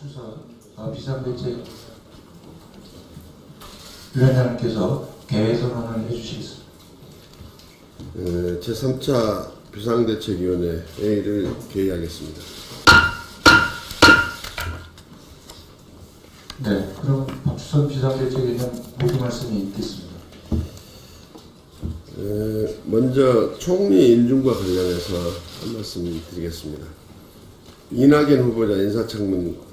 박주선 비상대책위원장님께서 개회 선언을 해주시겠습니다. 제3차 비상대책위원회 회의를 개의하겠습니다. 네, 그럼 박주선 비상대책위원장 모두 말씀이 있겠습니다. 먼저 총리 인준과 관련해서 한 말씀 드리겠습니다. 이낙연 후보자 인사청문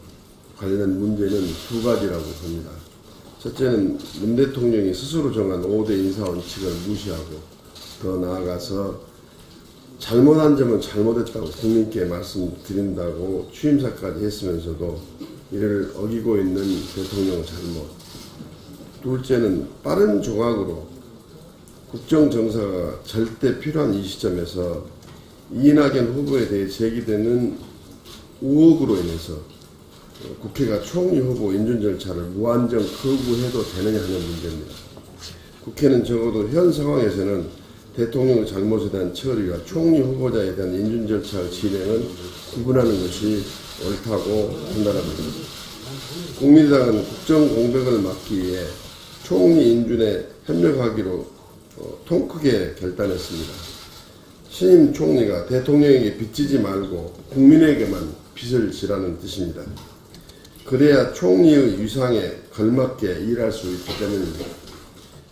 관련 문제는 두 가지라고 봅니다. 첫째는 문 대통령이 스스로 정한 5대 인사원칙을 무시하고 더 나아가서 잘못한 점은 잘못했다고 국민께 말씀드린다고 취임사까지 했으면서도 이를 어기고 있는 대통령 잘못. 둘째는 빠른 조각으로 국정정사가 절대 필요한 이 시점에서 이낙연 후보에 대해 제기되는 의혹으로 인해서 국회가 총리 후보 인준 절차를 무한정 거부해도 되느냐 하는 문제입니다. 국회는 적어도 현 상황에서는 대통령의 잘못에 대한 처리와 총리 후보자에 대한 인준 절차 진행을 구분하는 것이 옳다고 판단합니다. 국민당은 국정 공백을 막기 위해 총리 인준에 협력하기로 통 크게 결단했습니다. 신임 총리가 대통령에게 빚지지 말고 국민에게만 빚을 지라는 뜻입니다. 그래야 총리의 위상에 걸맞게 일할 수 있기 때문입니다.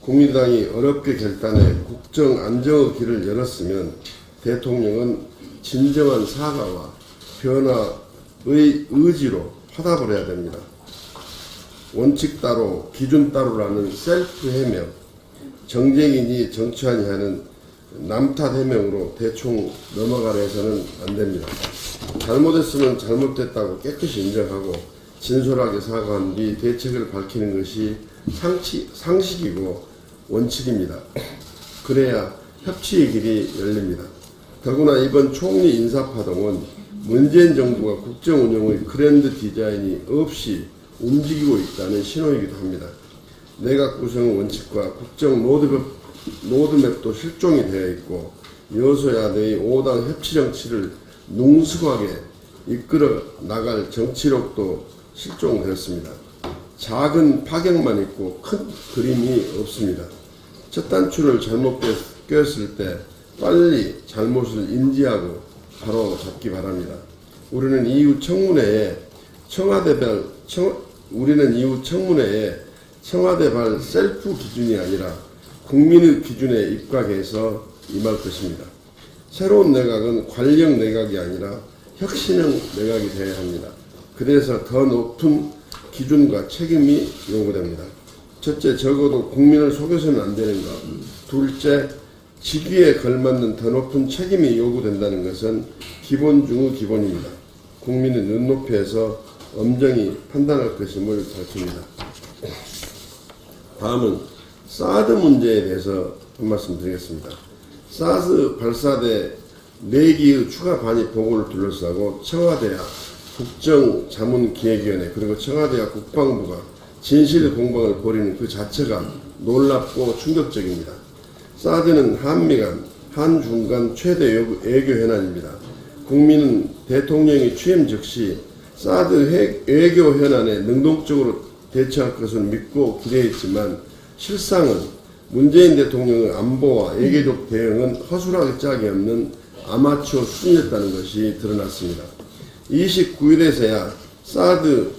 국민당이 어렵게 결단해 국정 안정의 길을 열었으면 대통령은 진정한 사과와 변화의 의지로 화답을 해야 됩니다. 원칙 따로 기준 따로라는 셀프 해명, 정쟁이니 정치하니 하는 남탓 해명으로 대충 넘어가려 해서는 안 됩니다. 잘못했으면 잘못됐다고 깨끗이 인정하고 진솔하게 사과한 뒤 대책을 밝히는 것이 상식이고 원칙입니다. 그래야 협치의 길이 열립니다. 더구나 이번 총리 인사파동은 문재인 정부가 국정 운영의 그랜드 디자인이 없이 움직이고 있다는 신호이기도 합니다. 내각 구성 원칙과 국정 로드맵도 실종이 되어 있고 여소야대의 5당 협치 정치를 능숙하게 이끌어 나갈 정치력도 실종되었습니다. 작은 파격만 있고 큰 그림이 없습니다. 첫 단추를 잘못 꼈을 때 빨리 잘못을 인지하고 바로 잡기 바랍니다. 우리는 이후 청문회에 청와대발 셀프 기준이 아니라 국민의 기준에 입각해서 임할 것입니다. 새로운 내각은 관력 내각이 아니라 혁신형 내각이 되어야 합니다. 그래서 더 높은 기준과 책임이 요구됩니다. 첫째, 적어도 국민을 속여서는 안 되는 것. 둘째, 직위에 걸맞는 더 높은 책임이 요구된다는 것은 기본 중의 기본입니다. 국민의 눈높이에서 엄정히 판단할 것임을 밝힙니다. 다음은 사드 문제에 대해서 한 말씀 드리겠습니다. 사드 발사대 4기의 추가 반입 보고를 둘러싸고 청와대와 국정자문기획위원회 그리고 청와대와 국방부가 진실 공방을 벌이는 그 자체가 놀랍고 충격적입니다. 사드는 한미 간, 한중 간 최대 외교 현안입니다. 국민은 대통령이 취임 즉시 사드 외교 현안에 능동적으로 대처할 것을 믿고 기대했지만 실상은 문재인 대통령의 안보와 외교적 대응은 허술하기 짝이 없는 아마추어 수준이었다는 것이 드러났습니다. 29일에서야 사드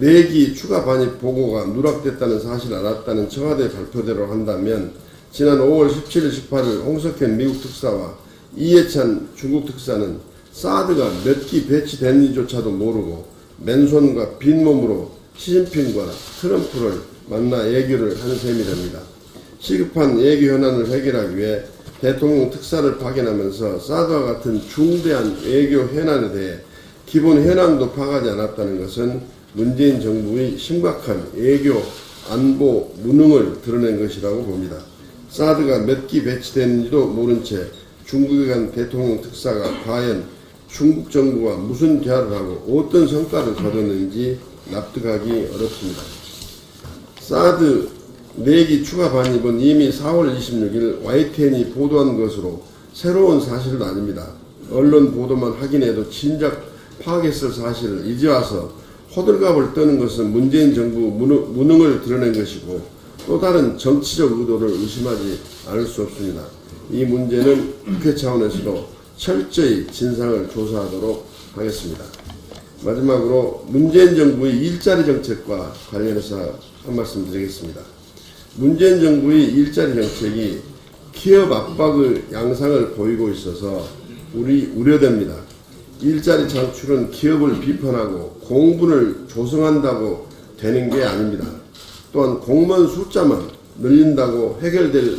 4기 추가 반입 보고가 누락됐다는 사실을 알았다는 청와대 발표대로 한다면 지난 5월 17일 18일 홍석현 미국 특사와 이해찬 중국 특사는 사드가 몇 기 배치됐는지조차도 모르고 맨손과 빈몸으로 시진핑과 트럼프를 만나 얘기를 하는 셈이 됩니다. 시급한 외교 현안을 해결하기 위해 대통령 특사를 파견하면서 사드와 같은 중대한 외교 현안에 대해 기본 현안도 파악하지 않았다는 것은 문재인 정부의 심각한 외교 안보 무능을 드러낸 것이라고 봅니다. 사드가 몇 기 배치됐는지도 모른 채 중국에 간 대통령 특사가 과연 중국 정부와 무슨 대화를 하고 어떤 성과를 거뒀는지 납득하기 어렵습니다. 사드 4기 추가 반입은 이미 4월 26일 YTN이 보도한 것으로 새로운 사실은 아닙니다. 언론 보도만 확인해도 진작 파악했을 사실을 이제 와서 호들갑을 떠는 것은 문재인 정부 무능을 드러낸 것이고 또 다른 정치적 의도를 의심하지 않을 수 없습니다. 이 문제는 국회 차원에서도 철저히 진상을 조사하도록 하겠습니다. 마지막으로 문재인 정부의 일자리 정책과 관련해서 한 말씀 드리겠습니다. 문재인 정부의 일자리 정책이 기업 압박의 양상을 보이고 있어서 우려됩니다. 일자리 창출은 기업을 비판하고 공분을 조성한다고 되는 게 아닙니다. 또한 공무원 숫자만 늘린다고 해결될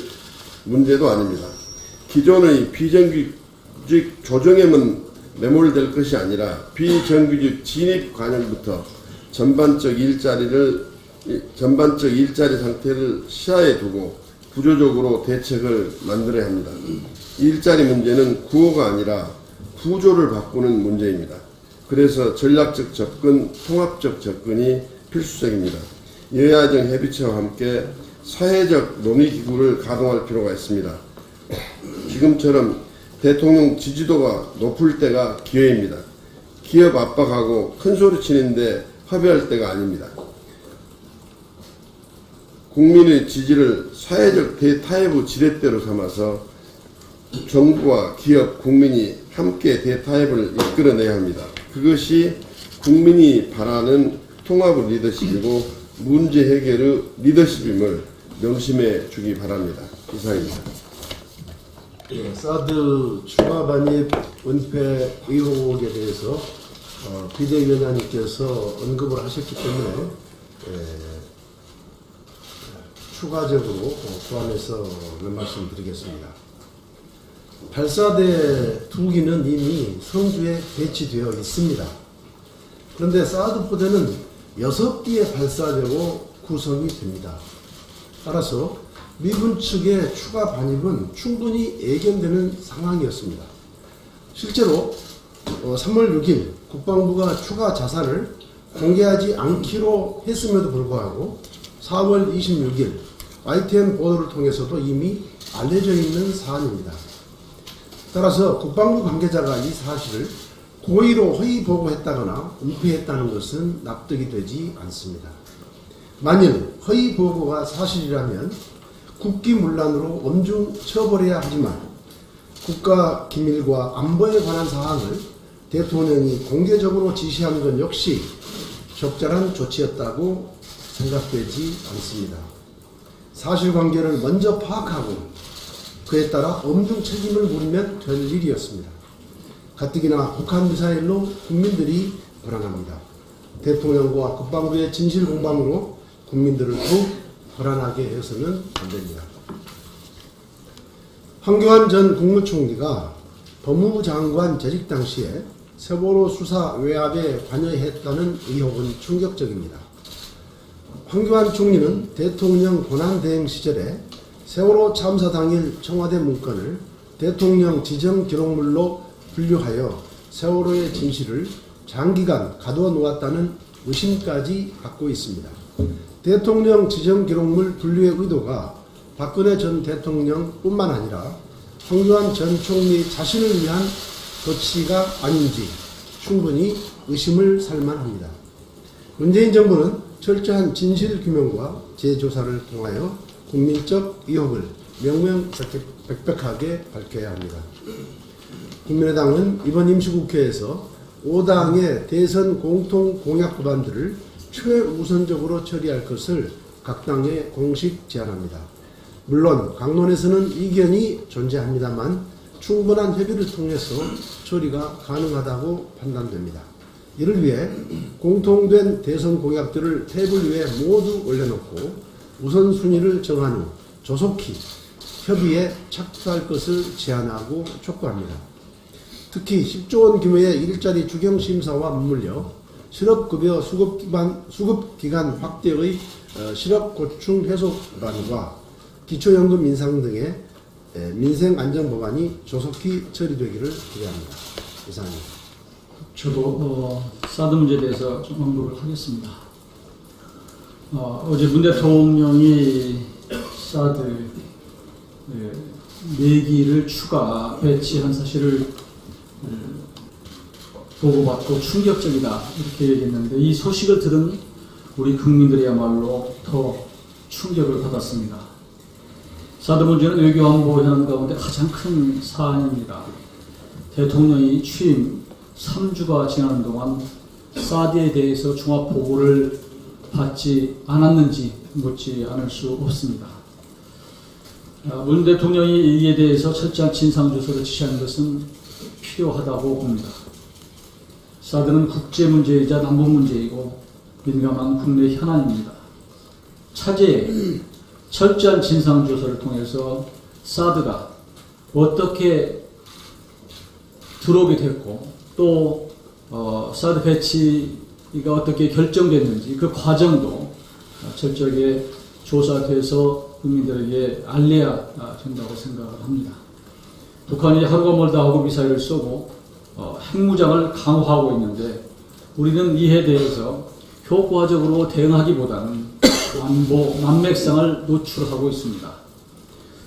문제도 아닙니다. 기존의 비정규직 조정에만 매몰될 것이 아니라 비정규직 진입 관행부터 전반적 일자리 상태를 시야에 두고 구조적으로 대책을 만들어야 합니다. 일자리 문제는 구호가 아니라 구조를 바꾸는 문제입니다. 그래서 전략적 접근, 통합적 접근이 필수적입니다. 여야정 협의체와 함께 사회적 논의기구를 가동할 필요가 있습니다. 지금처럼 대통령 지지도가 높을 때가 기회입니다. 기업 압박하고 큰소리 치는데 협의할 때가 아닙니다. 국민의 지지를 사회적 대타협의 지렛대로 삼아서 정부와 기업, 국민이 함께 대타협을 이끌어내야 합니다. 그것이 국민이 바라는 통합의 리더십이고 문제 해결의 리더십임을 명심해 주기 바랍니다. 이상입니다. 사드 추가 반입 은폐 의혹에 대해서 비대위원장님께서 언급을 하셨기 때문에 추가적으로 포함해서 몇 말씀 드리겠습니다. 발사대 2기는 이미 성주에 배치되어 있습니다. 그런데 사드 포대는 6기의 발사대로 구성이 됩니다. 따라서 미군 측의 추가 반입은 충분히 예견되는 상황이었습니다. 실제로 3월 6일 국방부가 추가 자산을 공개하지 않기로 했음에도 불구하고 4월 26일 YTN 보도를 통해서도 이미 알려져 있는 사안입니다. 따라서 국방부 관계자가 이 사실을 고의로 허위 보고했다거나 은폐했다는 것은 납득이 되지 않습니다. 만일 허위 보고가 사실이라면 국기문란으로 엄중 처벌해야 하지만 국가 기밀과 안보에 관한 사항을 대통령이 공개적으로 지시한 것 역시 적절한 조치였다고 생각되지 않습니다. 사실관계를 먼저 파악하고 그에 따라 엄중 책임을 물으면 될 일이었습니다. 가뜩이나 북한 미사일로 국민들이 불안합니다. 대통령과 국방부의 진실 공방으로 국민들을 더욱 불안하게 해서는 안 됩니다. 황교안 전 국무총리가 법무부 장관 재직 당시에 세월호 수사 외압에 관여했다는 의혹은 충격적입니다. 황교안 총리는 대통령 권한대행 시절에 세월호 참사 당일 청와대 문건을 대통령 지정 기록물로 분류하여 세월호의 진실을 장기간 가둬 놓았다는 의심까지 받고 있습니다. 대통령 지정 기록물 분류의 의도가 박근혜 전 대통령뿐만 아니라 황교안 전 총리 자신을 위한 조치가 아닌지 충분히 의심을 살만합니다. 문재인 정부는 철저한 진실규명과 재조사를 통하여 국민적 의혹을 명명백백하게 밝혀야 합니다. 국민의당은 이번 임시국회에서 5당의 대선 공통 공약 법안들을 최우선적으로 처리할 것을 각 당에 공식 제안합니다. 물론 강론에서는 이견이 존재합니다만 충분한 협의를 통해서 처리가 가능하다고 판단됩니다. 이를 위해 공통된 대선 공약들을 테이블 위에 모두 올려놓고 우선순위를 정한 후 조속히 협의에 착수할 것을 제안하고 촉구합니다. 특히 10조 원 규모의 일자리 주경 심사와 맞물려 실업급여 수급기간 확대의 실업고충 해소법안과 기초연금 인상 등의 민생안전법안이 조속히 처리되기를 기대합니다. 이상입니다. 저도 사드 문제에 대해서 좀 언급을 하겠습니다. 어제 문 대통령이 사드 4기를 추가 배치한 사실을 보고받고 충격적이다 이렇게 얘기했는데 이 소식을 들은 우리 국민들이야말로 더 충격을 받았습니다. 사드 문제는 외교 안보 현안 가운데 가장 큰 사안입니다. 대통령이 취임 3주가 지나는 동안 사드에 대해서 종합 보고를 받지 않았는지 묻지 않을 수 없습니다. 문 대통령이 이에 대해서 철저한 진상조사를 지시하는 것은 필요하다고 봅니다. 사드는 국제 문제이자 남북 문제이고 민감한 국내 현안입니다. 차제에 철저한 진상조사를 통해서 사드가 어떻게 들어오게 됐고 또 사드 배치가 어떻게 결정됐는지 그 과정도 철저하게 조사돼서 국민들에게 알려야 된다고 생각을 합니다. 북한이 하루가 멀다 하고 미사일을 쏘고 핵무장을 강화하고 있는데 우리는 이에 대해서 효과적으로 대응하기보다는 안보 난맥상을 노출하고 있습니다.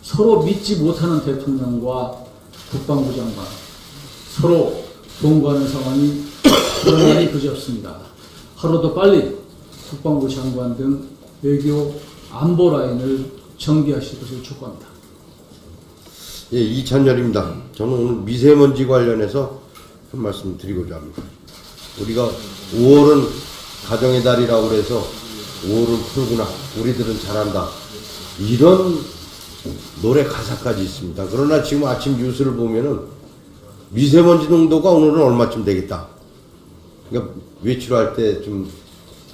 서로 믿지 못하는 대통령과 국방부 장관, 서로 동거하는 상황이 드러나니 그지없습니다. 하루도 빨리 국방부 장관 등 외교 안보 라인을 정비하실 것을 촉구합니다. 예, 이찬열입니다. 저는 오늘 미세먼지 관련해서 한 말씀 드리고자 합니다. 우리가 5월은 가정의 달이라고 그래서 5월은 푸르구나, 우리들은 잘한다, 이런 노래 가사까지 있습니다. 그러나 지금 아침 뉴스를 보면은 미세먼지 농도가 오늘은 얼마쯤 되겠다. 그러니까 외출할 때 좀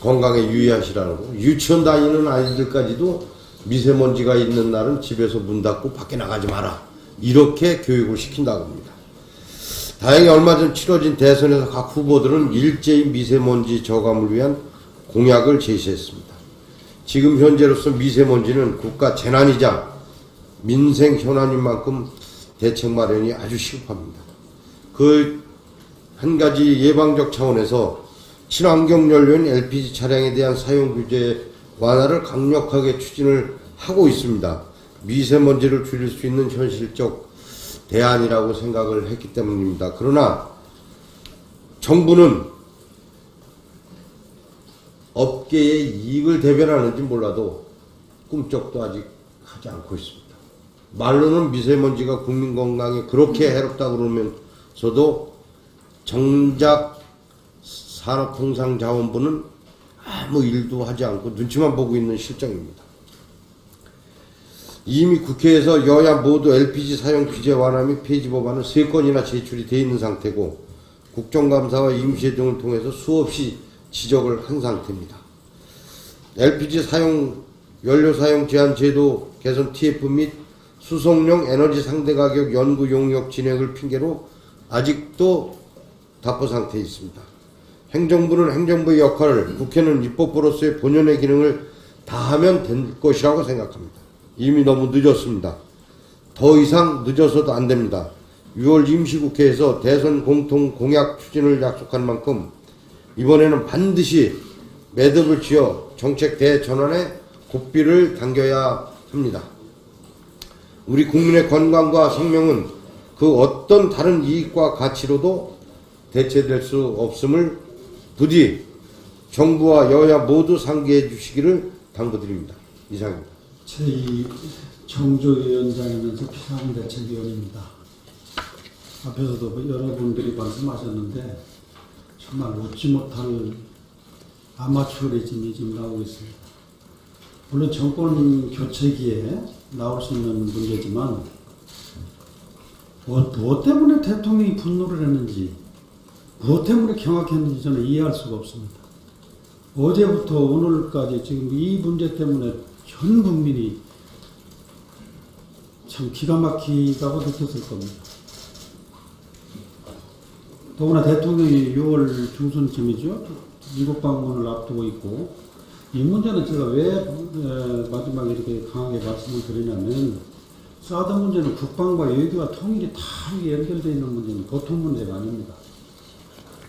건강에 유의하시라는 거. 유치원 다니는 아이들까지도 미세먼지가 있는 날은 집에서 문 닫고 밖에 나가지 마라, 이렇게 교육을 시킨다고 합니다. 다행히 얼마 전 치러진 대선에서 각 후보들은 일제히 미세먼지 저감을 위한 공약을 제시했습니다. 지금 현재로서 미세먼지는 국가 재난이자 민생 현안인 만큼 대책 마련이 아주 시급합니다. 그 한 가지 예방적 차원에서 친환경 연료인 LPG 차량에 대한 사용 규제 완화를 강력하게 추진을 하고 있습니다. 미세먼지를 줄일 수 있는 현실적 대안이라고 생각을 했기 때문입니다. 그러나 정부는 업계의 이익을 대변하는지 몰라도 꿈쩍도 아직 하지 않고 있습니다. 말로는 미세먼지가 국민 건강에 그렇게 해롭다고 그러면서도 정작 산업통상자원부는 아무 일도 하지 않고 눈치만 보고 있는 실정입니다. 이미 국회에서 여야 모두 LPG 사용 규제 완화 및 폐지 법안은 3건이나 제출이 되어 있는 상태고 국정감사와 임시회 등을 통해서 수없이 지적을 한 상태입니다. LPG 사용, 연료 사용 제한 제도 개선 TF 및 수송용 에너지 상대 가격 연구 용역 진행을 핑계로 아직도 답보 상태에 있습니다. 행정부는 행정부의 역할을, 국회는 입법부로서의 본연의 기능을 다하면 될 것이라고 생각합니다. 이미 너무 늦었습니다. 더 이상 늦어서도 안 됩니다. 6월 임시국회에서 대선 공통 공약 추진을 약속한 만큼 이번에는 반드시 매듭을 지어 정책 대전환에 고삐를 당겨야 합니다. 우리 국민의 건강과 생명은 그 어떤 다른 이익과 가치로도 대체될 수 없음을 부디 정부와 여야 모두 상기해 주시기를 당부드립니다. 이상입니다. 제2정조위원장이면서 비상대책위원입니다. 앞에서도 여러분들이 말씀하셨는데 정말 웃지 못할 아마추어리즘이 지금 나오고 있습니다. 물론 정권 교체기에 나올 수 있는 문제지만 무엇 때문에 대통령이 분노를 했는지, 무엇 때문에 경악했는지 저는 이해할 수가 없습니다. 어제부터 오늘까지 지금 이 문제 때문에 전 국민이 참 기가 막히다고 느꼈을 겁니다. 더구나 대통령이 6월 중순쯤이죠. 미국 방문을 앞두고 있고, 이 문제는 제가 왜 마지막에 이렇게 강하게 말씀을 드리냐면, 사드 문제는 국방과 외교와 통일이 다 연결되어 있는 문제는 보통 문제가 아닙니다.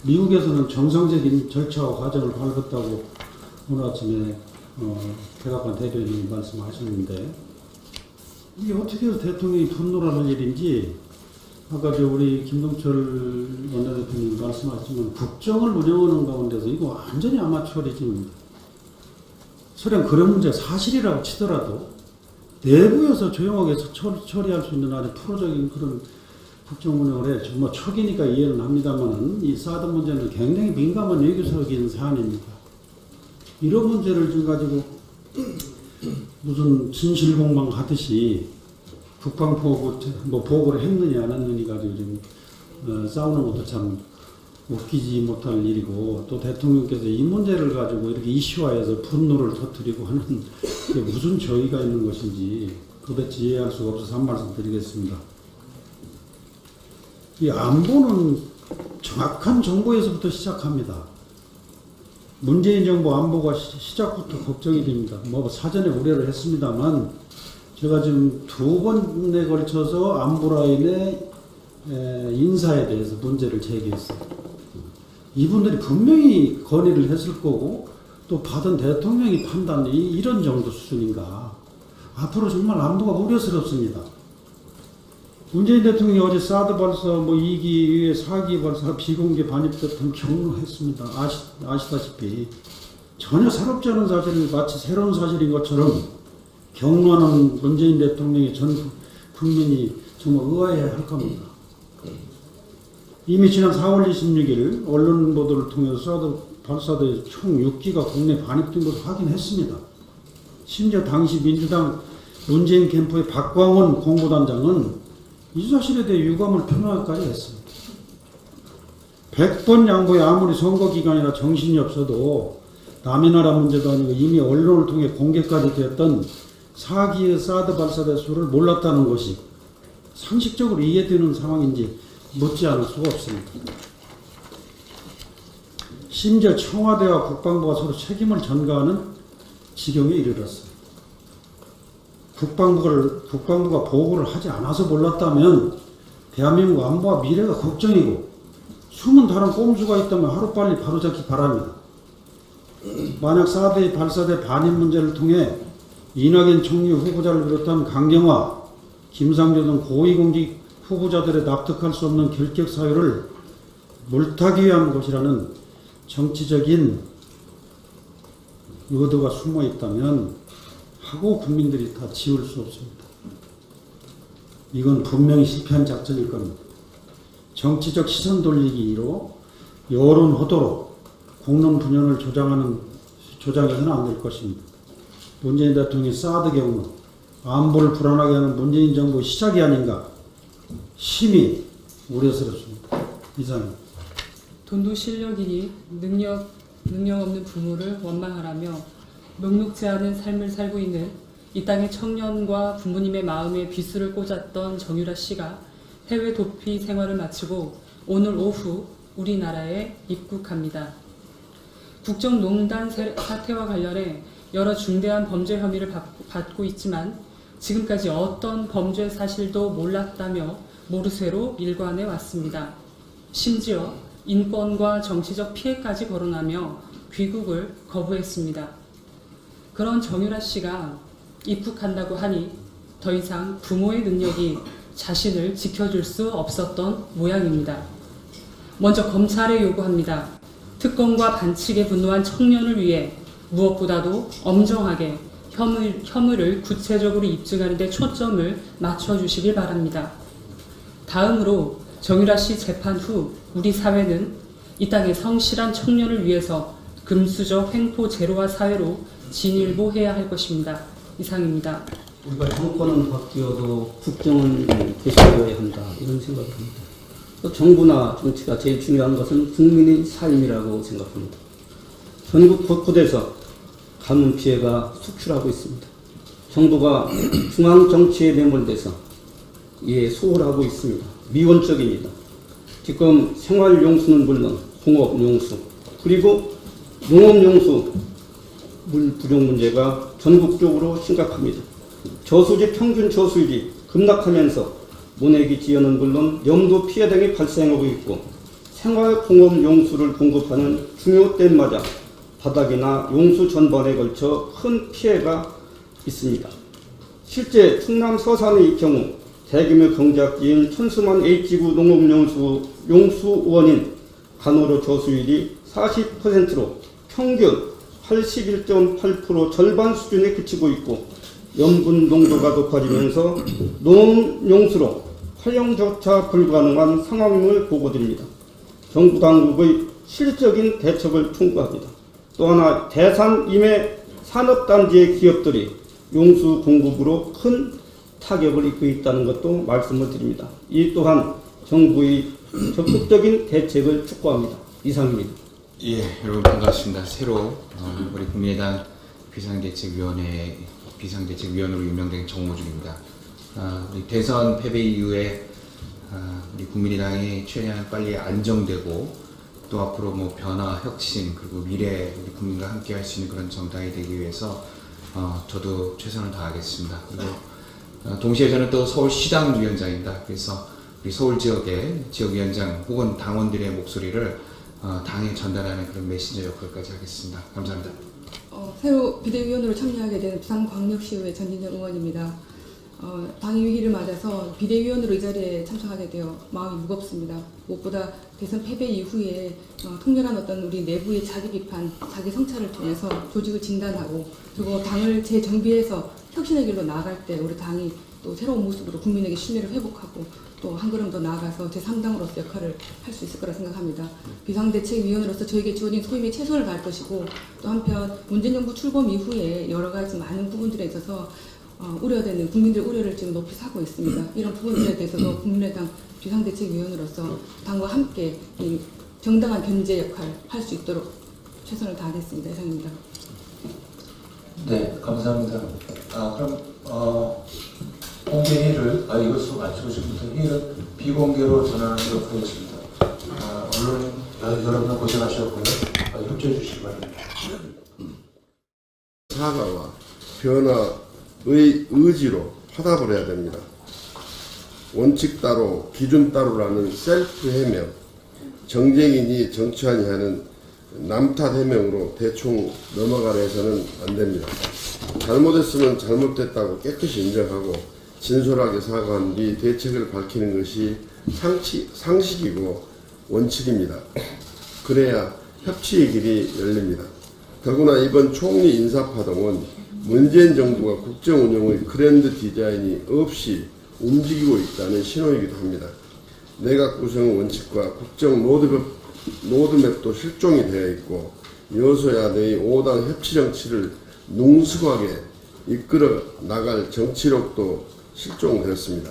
미국에서는 정상적인 절차와 과정을 밟았다고 오늘 아침에 백악관 대변인이 말씀하셨는데, 이게 어떻게 해서 대통령이 분노를 하는 일인지 아까 우리 김동철 원내대표님 말씀하셨지만 국정을 운영하는 가운데서 이거 완전히 아마추어리즘입니다. 설령 그런 문제 사실이라고 치더라도 내부에서 조용하게 처리할 수 있는 아주 프로적인 그런 국정 운영을 해. 뭐 초기니까 이해는 합니다만은 이 사드 문제는 굉장히 민감한 외교적인 사안입니다. 이런 문제를 지금 가지고 무슨 진실공방 하듯이 국방보고 뭐 보고를 했느냐 안 했느냐 가지고 지금 싸우는 것도 참 웃기지 못할 일이고, 또 대통령께서 이 문제를 가지고 이렇게 이슈화해서 분노를 터뜨리고 하는 게 무슨 저희가 있는 것인지 도대체 이해할 수가 없어서 한 말씀 드리겠습니다. 이 안보는 정확한 정보에서부터 시작합니다. 문재인 정부 안보가 시작부터 걱정이 됩니다. 뭐 사전에 우려를 했습니다만 제가 지금 2번에 걸쳐서 안보라인의 인사에 대해서 문제를 제기했어요. 이분들이 분명히 건의를 했을 거고 또 받은 대통령이 판단이 이런 정도 수준인가. 앞으로 정말 안보가 우려스럽습니다. 문재인 대통령이 어제 사드 발사, 2기 이후에 4기 발사 비공개 반입됐던 경로했습니다. 아시다시피 전혀 새롭지 않은 사실을 마치 새로운 사실인 것처럼 경로하는 문재인 대통령의 전 국민이 정말 의아해야 할 겁니다. 이미 지난 4월 26일 언론 보도를 통해서 사드 발사대 총 6기가 국내 반입된 것을 확인했습니다. 심지어 당시 민주당 문재인 캠프의 박광원 공보단장은 이 사실에 대해 유감을 표명하기까지 했습니다. 100번 양보해 아무리 선거기간이라 정신이 없어도 남의 나라 문제도 아니고 이미 언론을 통해 공개까지 되었던 4기의 사드 발사대 수를 몰랐다는 것이 상식적으로 이해되는 상황인지 묻지 않을 수가 없습니다. 심지어 청와대와 국방부가 서로 책임을 전가하는 지경에 이르렀어요. 국방부가 보고를 하지 않아서 몰랐다면 대한민국 안보와 미래가 걱정이고 숨은 다른 꼼수가 있다면 하루빨리 바로잡기 바랍니다. 만약 4대 발사대 반입 문제를 통해 이낙연 총리 후보자를 비롯한 강경화, 김상조 등 고위공직 후보자들의 납득할 수 없는 결격 사유를 물타기 위한 것이라는 정치적인 의도가 숨어 있다면 하고 국민들이 다 지울 수 없습니다. 이건 분명히 실패한 작전일 겁니다. 정치적 시선 돌리기로 여론 호도로 공론 분열을 조장해서는 안 될 것입니다. 문재인 대통령이 사드 경로, 안보를 불안하게 하는 문재인 정부의 시작이 아닌가 심히 우려스럽습니다. 이상입니다. 돈도 실력이니 능력 없는 부모를 원망하라며 녹록지 않은 삶을 살고 있는 이 땅의 청년과 부모님의 마음에 비수를 꽂았던 정유라 씨가 해외 도피 생활을 마치고 오늘 오후 우리나라에 입국합니다. 국정농단 사태와 관련해 여러 중대한 범죄 혐의를 받고 있지만 지금까지 어떤 범죄 사실도 몰랐다며 모르쇠로 일관해 왔습니다. 심지어 인권과 정치적 피해까지 거론하며 귀국을 거부했습니다. 그런 정유라 씨가 입국한다고 하니 더 이상 부모의 능력이 자신을 지켜줄 수 없었던 모양입니다. 먼저 검찰에 요구합니다. 특검과 반칙에 분노한 청년을 위해 무엇보다도 엄정하게 혐의를 구체적으로 입증하는 데 초점을 맞춰주시길 바랍니다. 다음으로 정유라 씨 재판 후 우리 사회는 이 땅의 성실한 청년을 위해서 금수저 횡포 제로화 사회로 진일보해야 할 것입니다. 이상입니다. 우리가 정권은 바뀌어도 국정은 계속되어야 한다, 이런 생각합니다. 또 정부나 정치가 제일 중요한 것은 국민의 삶이라고 생각합니다. 전국 곳곳에서 가뭄 피해가 속출하고 있습니다. 정부가 중앙 정치에 매몰돼서 소홀하고 있습니다. 미온적입니다. 지금 생활용수는 물론 공업용수 그리고 농업용수 물 부족 문제가 전국적으로 심각합니다. 저수지 평균 저수율이 급락하면서 모내기 지연은 물론 염도 피해 등이 발생하고 있고 생활공업용수를 공급하는 중요 댐마다 바닥이나 용수 전반에 걸쳐 큰 피해가 있습니다. 실제 충남 서산의 경우 대규모 경제학기인 천수만 H구 농업용수원인 간호로 저수율이 40%로 평균 81.8% 절반 수준에 그치고 있고 염분 농도가 높아지면서 농업용수로 활용조차 불가능한 상황임을 보고드립니다. 정부 당국의 실질적인 대책을 촉구합니다. 또 하나 대산 임해 산업단지의 기업들이 용수 공급으로 큰 타격을 입고 있다는 것도 말씀을 드립니다. 이 또한 정부의 적극적인 대책을 촉구합니다. 이상입니다. 예, 여러분 반갑습니다. 새로 우리 국민의당 비상대책위원으로 유명된 정호준입니다. 우리 대선 패배 이후에 우리 국민의당이 최대한 빨리 안정되고 또 앞으로 뭐 변화, 혁신 그리고 미래 우리 국민과 함께 할 수 있는 그런 정당이 되기 위해서 저도 최선을 다하겠습니다. 그리고 동시에 저는 또 서울시당 위원장입니다. 그래서 우리 서울 지역의 지역위원장 혹은 당원들의 목소리를 당에 전달하는 그런 메신저 역할까지 하겠습니다. 감사합니다. 새로 비대위원으로 참여하게 된 부산광역시의회 전진정 의원입니다. 당의 위기를 맞아서 비대위원으로 이 자리에 참석하게 되어 마음이 무겁습니다. 무엇보다 대선 패배 이후에 통렬한 어떤 우리 내부의 자기 비판, 자기 성찰을 통해서 조직을 진단하고 그리고 당을 재정비해서 혁신의 길로 나아갈 때 우리 당이 또 새로운 모습으로 국민에게 신뢰를 회복하고 또 한 걸음 더 나아가서 제3당으로서 역할을 할 수 있을 거라 생각합니다. 비상대책위원으로서 저에게 주어진 소임에 최선을 다할 것이고 또 한편 문재인 정부 출범 이후에 여러 가지 많은 부분들에 있어서 우려되는 국민들의 우려를 지금 높이 사고 있습니다. 이런 부분들에 대해서도 국민의당 비상대책위원으로서 당과 함께 이 정당한 견제 역할 할 수 있도록 최선을 다하겠습니다. 이상입니다. 네, 감사합니다. 그럼 공개회의를 이것으로 마치고 싶은데 회의는 비공개로 전환하도록 하겠습니다. 언론 여러분 고생하셨고요. 협조해 주시기 바랍니다. 사과와 변화의 의지로 화답을 해야 됩니다. 원칙 따로 기준 따로라는 셀프 해명, 정쟁이니 정치하니 하는 남탓 해명으로 대충 넘어가려 해서는 안 됩니다. 잘못했으면 잘못됐다고 깨끗이 인정하고 진솔하게 사과한 뒤 대책을 밝히는 것이 상식이고 원칙입니다. 그래야 협치의 길이 열립니다. 더구나 이번 총리 인사파동은 문재인 정부가 국정 운영의 그랜드 디자인이 없이 움직이고 있다는 신호이기도 합니다. 내각 구성 원칙과 국정 로드맵도 실종이 되어 있고 여소야대의 5당 협치 정치를 능숙하게 이끌어 나갈 정치력도 실종되었습니다.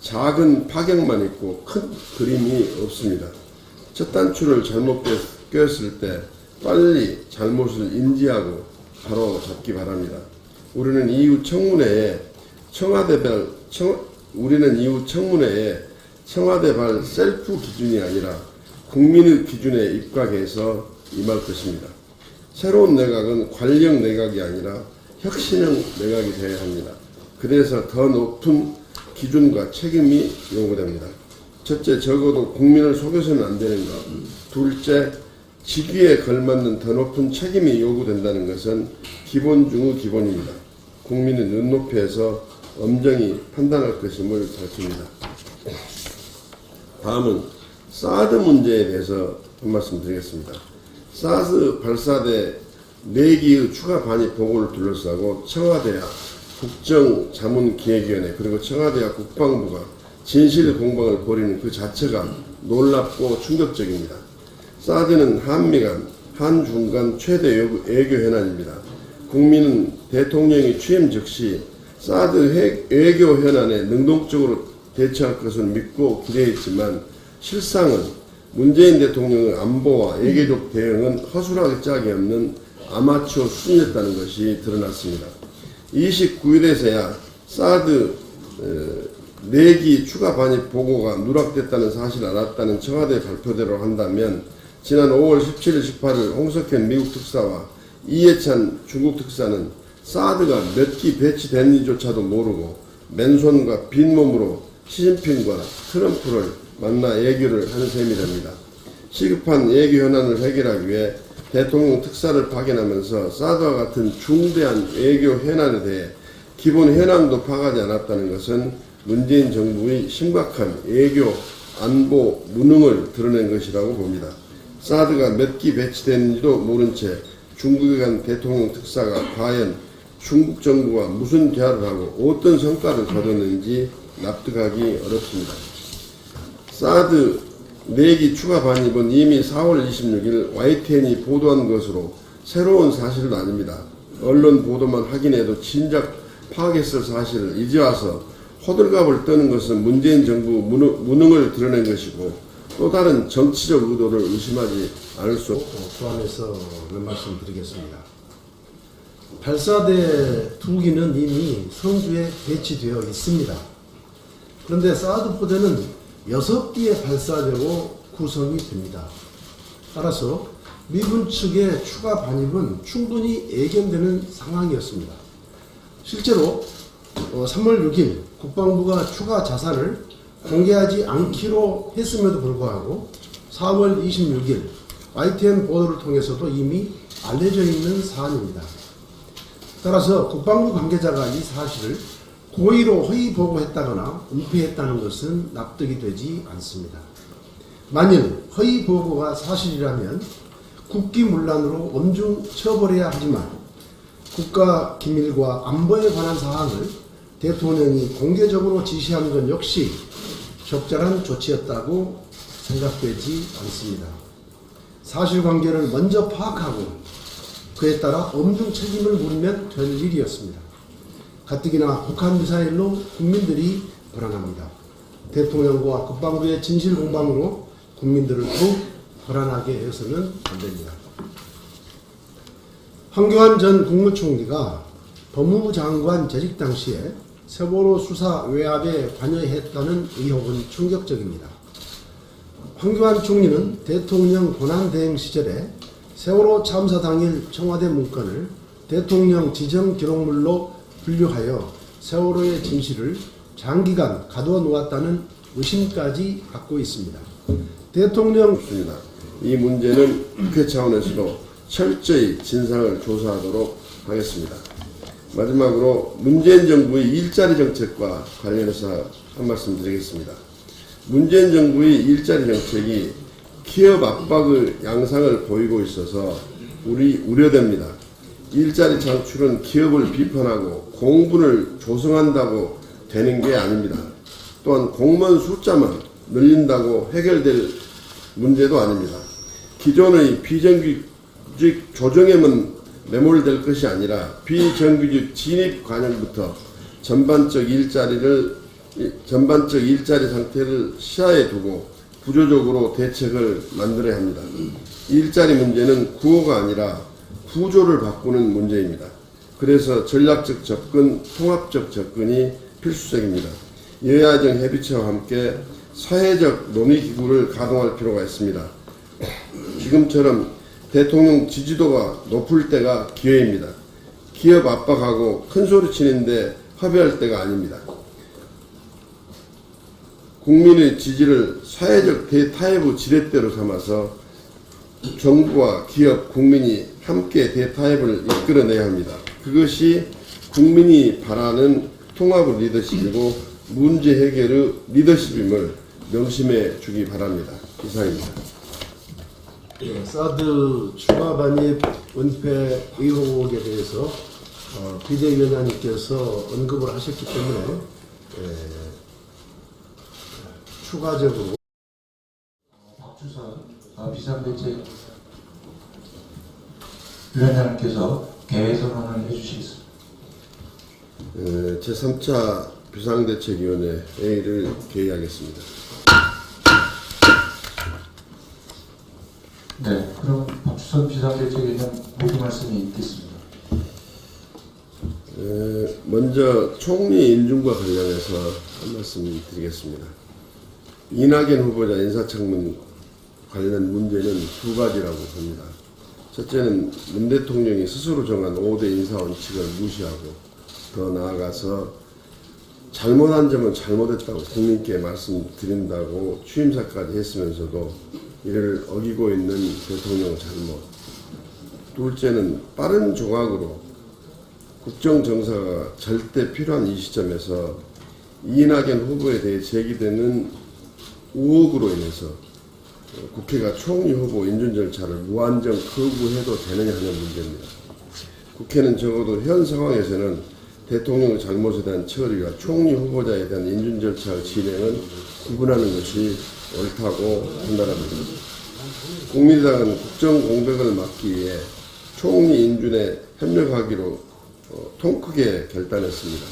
작은 파격만 있고 큰 그림이 없습니다. 첫 단추를 잘못 꼈을 때 빨리 잘못을 인지하고 바로 잡기 바랍니다. 우리는 이후 청문회에 청와대발 셀프 기준이 아니라 국민의 기준에 입각해서 임할 것입니다. 새로운 내각은 관력 내각이 아니라 혁신형 내각이 되어야 합니다. 그래서 더 높은 기준과 책임이 요구됩니다. 첫째, 적어도 국민을 속여서는 안 되는 것. 둘째, 직위에 걸맞는 더 높은 책임이 요구된다는 것은 기본 중의 기본입니다. 국민의 눈높이에서 엄정히 판단할 것임을 밝힙니다. 다음은 사드 문제에 대해서 한 말씀 드리겠습니다. 사드 발사대 4기의 추가 반입 보고를 둘러싸고 청와대와 국정자문기획위원회 그리고 청와대와 국방부가 진실 공방을 벌이는 그 자체가 놀랍고 충격적입니다. 사드는 한미 간, 한중 간 최대 외교 현안입니다. 국민은 대통령이 취임 즉시 사드 외교 현안에 능동적으로 대처할 것을 믿고 기대했지만 실상은 문재인 대통령의 안보와 외교적 대응은 허술하기 짝이 없는 아마추어 수준이었다는 것이 드러났습니다. 29일에서야 사드 4기 추가 반입 보고가 누락됐다는 사실을 알았다는 청와대 발표대로 한다면 지난 5월 17일 18일 홍석현 미국 특사와 이해찬 중국 특사는 사드가 몇 기 배치됐는지조차도 모르고 맨손과 빈몸으로 시진핑과 트럼프를 만나 외교를 하는 셈이 됩니다. 시급한 외교 현안을 해결하기 위해 대통령 특사를 파견하면서 사드와 같은 중대한 외교 현안에 대해 기본 현안도 파악하지 않았다는 것은 문재인 정부의 심각한 외교, 안보, 무능을 드러낸 것이라고 봅니다. 사드가 몇 기 배치됐는지도 모른 채 중국에 간 대통령 특사가 과연 중국 정부와 무슨 대화를 하고 어떤 성과를 거뒀는지 납득하기 어렵습니다. 사드 4기 추가 반입은 이미 4월 26일 YTN이 보도한 것으로 새로운 사실은 아닙니다. 언론 보도만 확인해도 진작 파악했을 사실을 이제 와서 호들갑을 떠는 것은 문재인 정부 무능을 드러낸 것이고 또 다른 정치적 의도를 의심하지 않을 수 없고 포함해서 말씀드리겠습니다. 발사대 2기는 이미 성주에 배치되어 있습니다. 그런데 사드 포대는 6기의 발사대로 구성이 됩니다. 따라서 미군 측의 추가 반입은 충분히 예견되는 상황이었습니다. 실제로 3월 6일 국방부가 추가 자산을 공개하지 않기로 했음에도 불구하고 4월 26일 YTN 보도를 통해서도 이미 알려져 있는 사안입니다. 따라서 국방부 관계자가 이 사실을 고의로 허위 보고했다거나 은폐했다는 것은 납득이 되지 않습니다. 만일 허위 보고가 사실이라면 국기문란으로 엄중 처벌해야 하지만 국가 기밀과 안보에 관한 사항을 대통령이 공개적으로 지시한 것 역시 적절한 조치였다고 생각되지 않습니다. 사실관계를 먼저 파악하고 그에 따라 엄중 책임을 물으면 될 일이었습니다. 가뜩이나 북한 미사일로 국민들이 불안합니다. 대통령과 국방부의 진실 공방으로 국민들을 더욱 불안하게 해서는 안 됩니다. 황교안 전 국무총리가 법무부 장관 재직 당시에 세월호 수사 외압에 관여했다는 의혹은 충격적입니다. 황교안 총리는 대통령 권한대행 시절에 세월호 참사 당일 청와대 문건을 대통령 지정 기록물로 분류하여 세월호의 진실을 장기간 가둬 놓았다는 의심까지 갖고 있습니다. 대통령입니다. 이 문제는 국회 차원에서도 철저히 진상을 조사하도록 하겠습니다. 마지막으로 문재인 정부의 일자리 정책과 관련해서 한 말씀 드리겠습니다. 문재인 정부의 일자리 정책이 기업 압박의 양상을 보이고 있어서 우려됩니다. 일자리 창출은 기업을 비판하고 공분을 조성한다고 되는 게 아닙니다. 또한 공무원 숫자만 늘린다고 해결될 문제도 아닙니다. 기존의 비정규직 조정에만 매몰될 것이 아니라 비정규직 진입 관행부터 전반적 일자리 상태를 시야에 두고 구조적으로 대책을 만들어야 합니다. 일자리 문제는 구호가 아니라 구조를 바꾸는 문제입니다. 그래서 전략적 접근, 통합적 접근이 필수적입니다. 여야정 협의체와 함께 사회적 논의기구를 가동할 필요가 있습니다. 지금처럼 대통령 지지도가 높을 때가 기회입니다. 기업 압박하고 큰소리 치는데 협의할 때가 아닙니다. 국민의 지지를 사회적 대타협의 지렛대로 삼아서 정부와 기업, 국민이 함께 대타협을 이끌어내야 합니다. 그것이 국민이 바라는 통합의 리더십이고 문제 해결의 리더십임을 명심해 주기 바랍니다. 이상입니다. 사드 추가 반입 은폐 의혹에 대해서 비대위원장님께서 언급을 하셨기 때문에 추가적으로 박주선 비상대책위원장님께서 개회 선언을 해주시겠습니다. 제3차 비상대책위원회 회의를 개의하겠습니다. 네, 그럼 박주선 비상대책위원장 모두 말씀이 있겠습니다. 먼저 총리 인준과 관련해서 한 말씀 드리겠습니다. 이낙연 후보자 인사청문 관련 문제는 두 가지라고 봅니다. 첫째는 문 대통령이 스스로 정한 5대 인사원칙을 무시하고 더 나아가서 잘못한 점은 잘못했다고 국민께 말씀드린다고 취임사까지 했으면서도 이를 어기고 있는 대통령 잘못. 둘째는 빠른 조각으로 국정정사가 절대 필요한 이 시점에서 이낙연 후보에 대해 제기되는 의혹으로 인해서 국회가 총리 후보 인준 절차를 무한정 거부해도 되느냐 하는 문제입니다. 국회는 적어도 현 상황에서는 대통령의 잘못에 대한 처리와 총리 후보자에 대한 인준 절차 진행을 구분하는 것이 옳다고 판단합니다. 국민의당은 국정 공백을 막기 위해 총리 인준에 협력하기로 통 크게 결단했습니다.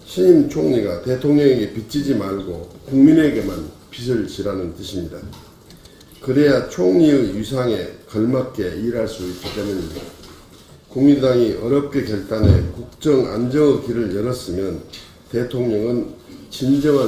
신임 총리가 대통령에게 빚지지 말고 국민에게만 빚을 지라는 뜻입니다. 그래야 총리의 위상에 걸맞게 일할 수 있기 때문입니다. 국민의당이 어렵게 결단해 국정 안정의 길을 열었으면 대통령은 진정한